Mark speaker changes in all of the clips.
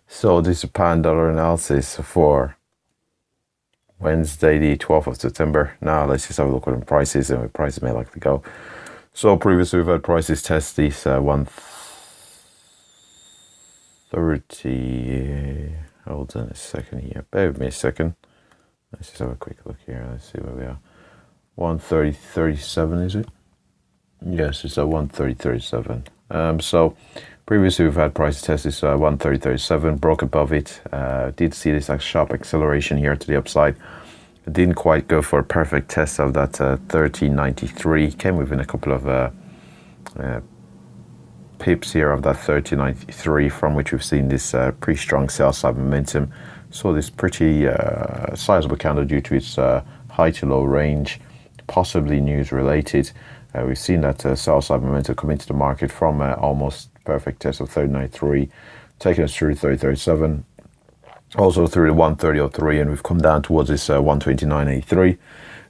Speaker 1: So this is pound dollar analysis for Wednesday, the 12th of September. Now let's just have a look at the prices and where prices may likely go. So previously we've had prices test these 130. Hold on a second here. Bear with me a second. Let's just have a quick look here. Let's see where we are. 130.37 is it? Yes, it's at 130.37. So previously we've had prices test this 130.37, broke above it. Did see this sharp acceleration here to the upside. It didn't quite go for a perfect test of that 13.93. Came within a couple of pips here of that 13.93, from which we've seen this pretty strong sell side momentum. So this pretty sizable candle due to its high to low range, possibly news related. We've seen that sell side momentum come into the market from almost perfect test of 13.93, taking us through 30.37, also through the 130.03, and we've come down towards this 129.83.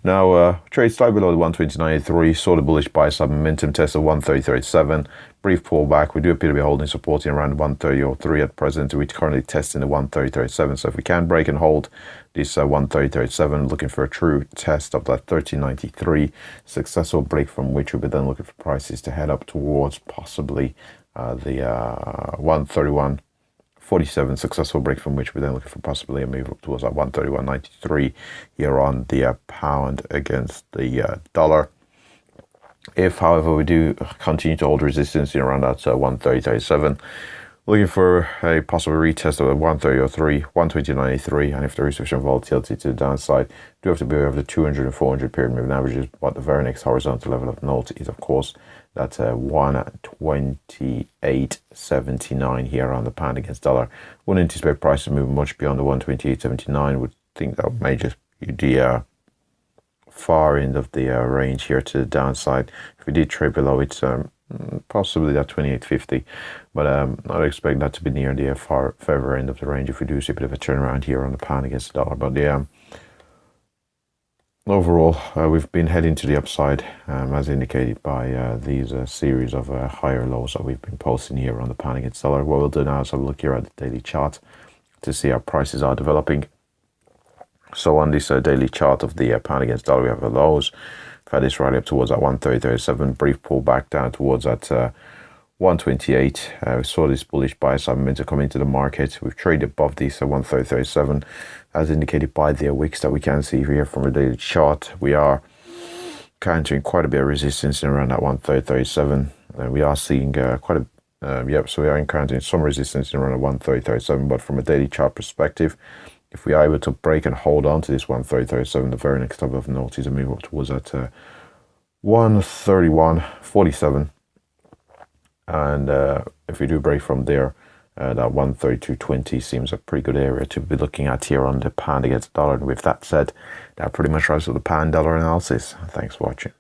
Speaker 1: Now, trade slightly below the 129.83, saw the bullish buy side momentum test of 130.37, brief pullback. We do appear to be holding supporting around 130.03 at present. We're currently testing the 130.37, so if we can break and hold this 130.37, looking for a true test of that 13.93, successful break from which we'll be then looking for prices to head up towards possibly the 131.47, successful break from which we're then looking for possibly a move up towards that 131.93 here on the pound against the dollar. If, however, we do continue to hold resistance in around that 130.37, looking for a possible retest of 130.03, 129.83, and if there is sufficient volatility to the downside, do have to be aware of the 200 and 400 period moving averages. But the very next horizontal level of note is, of course, that 128.79 here on the pound against dollar. Wouldn't anticipate price to move much beyond the 128.79. Would think that may just be the far end of the range here to the downside. If we did trade below it, possibly that 28.50, but I'd expect that to be near the far further end of the range if we do see a bit of a turnaround here on the pound against the dollar. But overall, we've been heading to the upside, as indicated by these series of higher lows that we've been posting here on the pound against dollar. What we'll do now is have a look here at the daily chart to see how prices are developing. So on this daily chart of the pound against dollar, we have the lows. We've had this rally up towards that 130.37, brief pullback down towards that 128. We saw this bullish buy side momentum come into the market. We've traded above this 130.37, as indicated by the wicks that we can see here from the daily chart. We are countering quite a bit of resistance in around that 130.37. We are seeing quite a so we are encountering some resistance in around 130.37, but from a daily chart perspective, if we are able to break and hold on to this 130.37, the very next level of note is a move up towards that 131.47. And if we do break from there, that 132.20 seems a pretty good area to be looking at here on the pound against the dollar. And with that said, that pretty much wraps up the pound dollar analysis. Thanks for watching.